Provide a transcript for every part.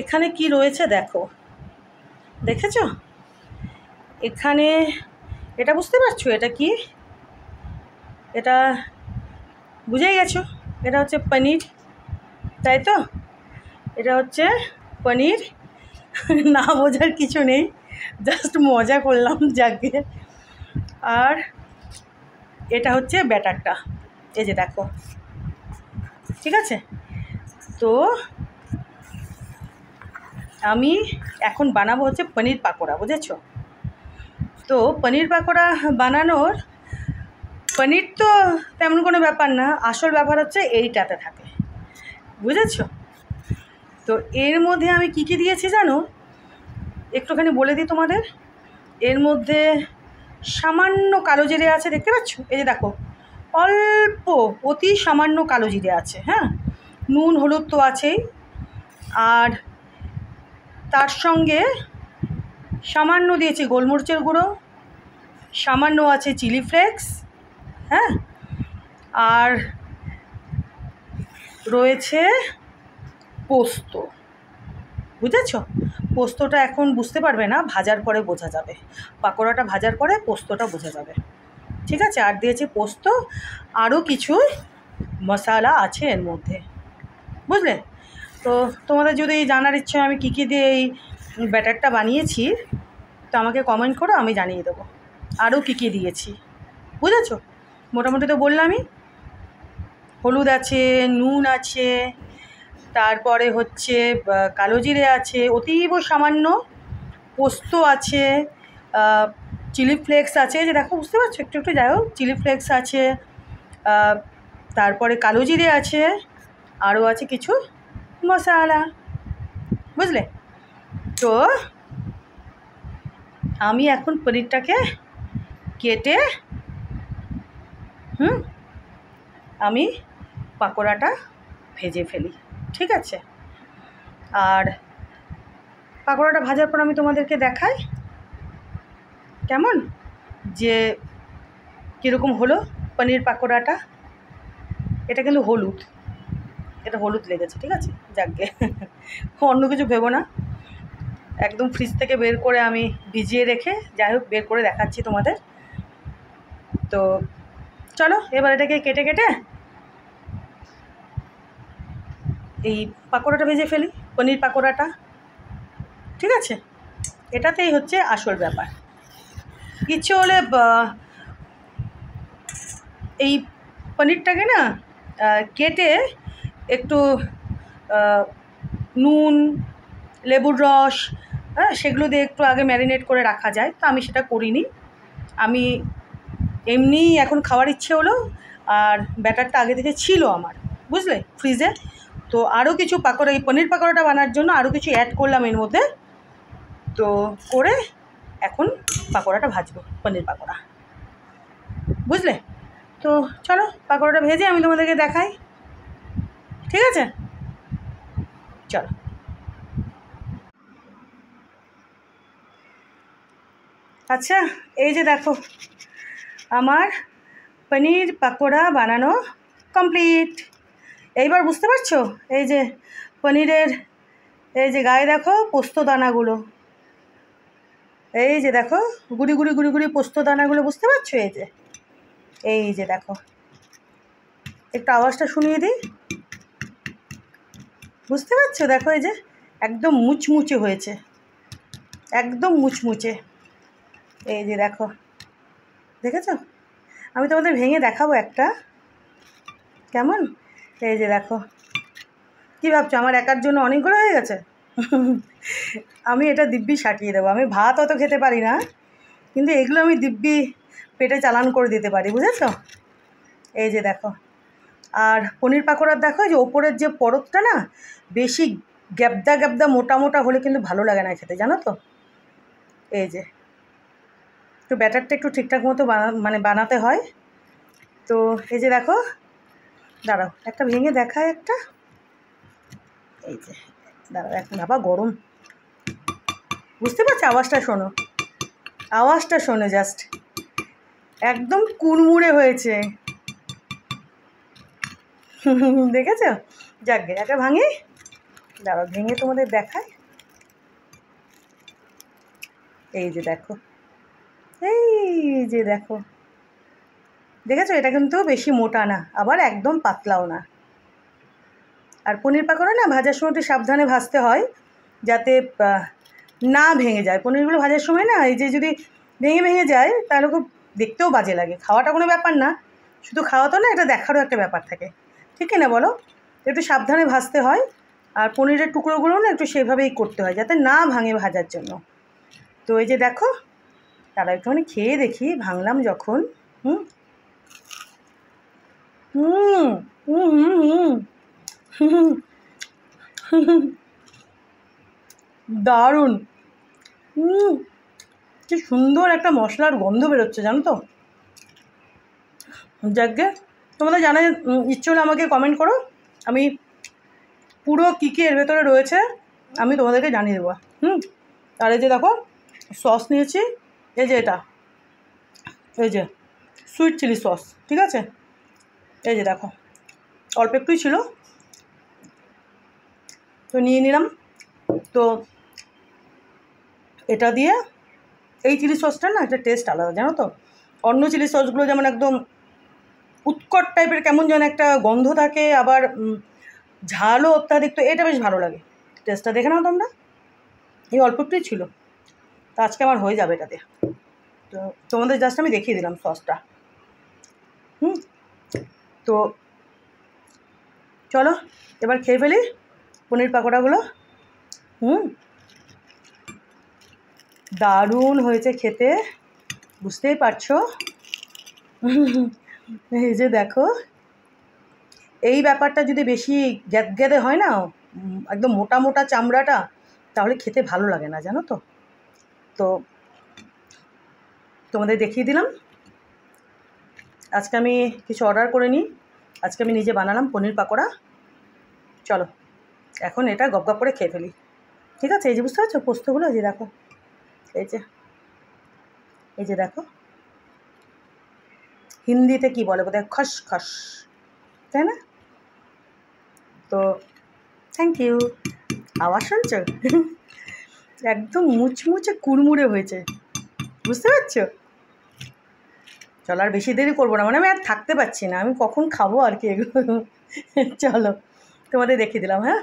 এখানে কি রয়েছে দেখো, দেখেছো? এখানে এটা বুঝতে পারছো এটা কি? এটা বুঝেই গেছো, এটা হচ্ছে পনির, তাই তো? এটা হচ্ছে পনির। না বোঝার কিছু নেই, জাস্ট মজা করলাম যাকে। আর এটা হচ্ছে ব্যাটারটা, এই যে দেখো, ঠিক আছে? তো আমি এখন বানাবো হচ্ছে পনির পাকোড়া, বুঝেছো? তো পনির পাকোড়া বানানোর, পনির তো তেমন কোনো ব্যাপার না, আসল ব্যাপার হচ্ছে এইটাতে থাকে, বুঝেছো? তো এর মধ্যে আমি কি কি দিয়েছি জানো? একটুখানি বলে দিই তোমাদের। এর মধ্যে সামান্য কালো জিরে আছে, দেখতে পাচ্ছ? এই যে দেখো, অল্প, অতি সামান্য কালো জিরে আছে, হ্যাঁ। নুন হলুদ তো আছেই, আর তার সঙ্গে সামান্য দিয়েছি গোলমরিচের গুঁড়ো, সামান্য আছে চিলি ফ্লেক্স, হ্যাঁ। আর রয়েছে পোস্ত, বুঝেছো? পোস্তটা এখন বুঝতে পারবে না, ভাজার পরে বোঝা যাবে। পাকোড়াটা ভাজার পরে পোস্তটা বোঝা যাবে, ঠিক আছে? আর দিয়েছি পোস্ত, আরও কিছু মশলা আছে এর মধ্যে, বুঝলে? তো তোমাদের যদি জানার ইচ্ছে আমি কী কী দিয়ে এই ব্যাটারটা বানিয়েছি, তো আমাকে কমেন্ট করো, আমি জানিয়ে দেবো আরও কী কী দিয়েছি, বুঝেছো? মোটামুটি তো বললামই। হলুদ আছে, নুন আছে, তারপরে হচ্ছে কালো জিরে আছে অতীব সামান্য, পোস্ত আছে, চিলি ফ্লেক্স আছে, যে দেখো বুঝতে পারছো, একটু একটু যাই হোক, চিলি ফ্লেক্স আছে, তারপরে কালো জিরে আছে, আরও আছে কিছু মশলা, বুঝলে? তো আমি এখন পনিরটাকে কেটে আমি পাকোড়াটা ভেজে ফেলি, ঠিক আছে? আর পাকোড়াটা ভাজার পর আমি তোমাদেরকে দেখাই কেমন, যে কীরকম হলো পনির পাকোড়াটা। এটা কিন্তু হলুদ, এটা হলুদ লেগেছে, ঠিক আছে? যাকগে, অন্য কিছু ভেবো না। একদম ফ্রিজ থেকে বের করে আমি ভিজিয়ে রেখে, যাই হোক, বের করে দেখাচ্ছি তোমাদের। তো চলো এবার এটাকে কেটে কেটে এই পাকোড়াটা ভেজে ফেলি, পনির পাকোড়াটা, ঠিক আছে? এটাতেই হচ্ছে আসল ব্যাপার। ইচ্ছে হলে এই পনিরটাকে না কেটে একটু নুন, লেবুর রস, হ্যাঁ, সেগুলো দিয়ে একটু আগে ম্যারিনেট করে রাখা যায়, তো আমি সেটা করিনি। আমি এমনিই এখন খাওয়ার ইচ্ছে হলো, আর ব্যাটারটা আগে থেকে ছিল আমার, বুঝলে, ফ্রিজে। তো আরও কিছু পাকোড়া, এই পনির পাকোড়াটা বানার জন্য আরও কিছু অ্যাড করলাম এর মধ্যে, তো করে এখন পাকোড়াটা ভাজবো, পনির পাকোড়া, বুঝলে? তো চলো পাকোড়াটা ভেজে আমি তোমাদেরকে দেখাই, ঠিক আছে? চলো। আচ্ছা, এই যে দেখো, আমার পনির পাকোড়া বানানো কমপ্লিট। এইবার বুঝতে পারছো, এই যে পনিরের এই যে গায়ে দেখো পোস্ত দানাগুলো, এই যে দেখো গুড়ি গুড়ি গুড়ি গুড়ি পোস্ত দানাগুলো, বুঝতে পারছো? এই যে দেখো, একটু আওয়াজটা শুনিয়ে দিই, বুঝতে পারছো? দেখো এই যে একদম মুচমুচে হয়েছে, একদম মুচমুচে, এই যে দেখো, দেখেছো? আমি তোমাদের ভেঙে দেখাবো একটা, কেমন? এই যে দেখো, কী ভাবছো আমার একার জন্য অনেকগুলো হয়ে গেছে? আমি এটা দিব্যি সাটিয়ে দেবো, আমি ভাত অত খেতে পারি না, কিন্তু এগুলো আমি দিব্যি পেটে চালান করে দিতে পারি, বুঝেছো? এই যে দেখো, আর পনির পাকোড়ার দেখো, যে ওপরের যে পরতটা না, বেশি গ্যাবদা গ্যাবদা মোটা মোটা হলে কিন্তু ভালো লাগে না খেতে, জানো তো? এই যে একটু ব্যাটারটা একটু ঠিকঠাক মতো বানাতে হয়। তো এই যে দেখো, দাঁড়াও একটা ভেঙে দেখায় একটা, এই যে দাঁড়াও, এখন বাবা গরম, বুঝতে পারছো? আওয়াজটা শোনো, আওয়াজটা শোনো জাস্ট, একদম কুড়মুড়ে হয়েছে। দেখেছো? যাকগে, একটা ভাঙি, দাঁড়াও ভেঙে তোমাদের দেখায়। এই যে দেখো, এই যে দেখো, দেখেছো? এটা কিন্তু বেশি মোটা না, আবার একদম পাতলাও না। আর পনির পাকোড়া না ভাজার সময় একটু সাবধানে ভাজতে হয়, যাতে না ভেঙে যায়। পনিরগুলো ভাজার সময় না এই যে যদি ভেঙে ভেঙে যায় তাহলে খুব দেখতেও বাজে লাগে। খাওয়াটা কোনো ব্যাপার না, শুধু খাওয়া তো না, এটা দেখারও একটা ব্যাপার থাকে, ঠিক না বলো? একটু সাবধানে ভাজতে হয়। আর পনিরের টুকরোগুলো না একটু সেভাবেই করতে হয় যাতে না ভাঙে ভাজার জন্য। তো এই যে দেখো, তারা একটুখানি খেয়ে দেখি ভাঙলাম যখন। হুম হুম হুম হুম হুম হুম, দারুণ। কি সুন্দর একটা মশলার গন্ধ বেরোচ্ছে জানো তো। যাকে তোমাদের জানার ইচ্ছে হলে আমাকে কমেন্ট করো, আমি পুরো কী কী এর ভেতরে রয়েছে আমি তোমাদেরকে জানিয়ে দেবো। আর এই যে দেখো সস নিয়েছি, এই যে এটা, এই যে সুইট চিলি সস, ঠিক আছে? এই যে দেখো অল্প একটুই ছিল, তো নিয়ে নিলাম। তো এটা দিয়ে এই চিলি সসটা না একটা টেস্ট আলাদা জানো তো। অন্য চিলি সসগুলো যেমন একদম উৎকট টাইপের কেমন যেন একটা গন্ধ থাকে, আবার ঝালও অত্যাধিক, তো এটা বেশ ভালো লাগে। টেস্টটা দেখে নাও তোমরা, এই অল্প একটুই ছিল, তো আজকে আমার হয়ে যাবে এটাতে। তো তোমাদের জাস্ট আমি দেখিয়ে দিলাম সসটা। তো চলো এবার খেয়ে ফেলি পনির পাকোড়াগুলো। দারুণ হয়েছে খেতে, বুঝতেই পারছো। এই যে দেখো, এই ব্যাপারটা যদি বেশি গ্যাদগ্যাদে হয় না, একদম মোটা মোটা চামড়াটা, তাহলে খেতে ভালো লাগে না জানো তো। তো তোমাদের দেখিয়ে দিলাম। আজকে আমি কিছু অর্ডার করে নিই, আজকে আমি নিজে বানালাম পনির পাকোড়া। চলো এখন এটা গপ গপ করে খেয়ে ফেলি, ঠিক আছে? এই যে বুঝতে পারছো পোস্তগুলো, এই যে দেখো, এই যে, এই যে দেখো, হিন্দিতে কি বলে বোধহয় খসখস, তাই না? তো থ্যাংক ইউ। আওয়াজ শুনছো? একদম মুচমুচে কুড়মুড়ে হয়েছে, বুঝতে পারছো? চলো আর বেশি দেরি করবো না, মানে আমি আর থাকতে পারছি না, আমি কখন খাবো আর কি এগুলো। চলো তোমাদের দেখিয়ে দিলাম। হ্যাঁ,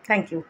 থ্যাংক ইউ।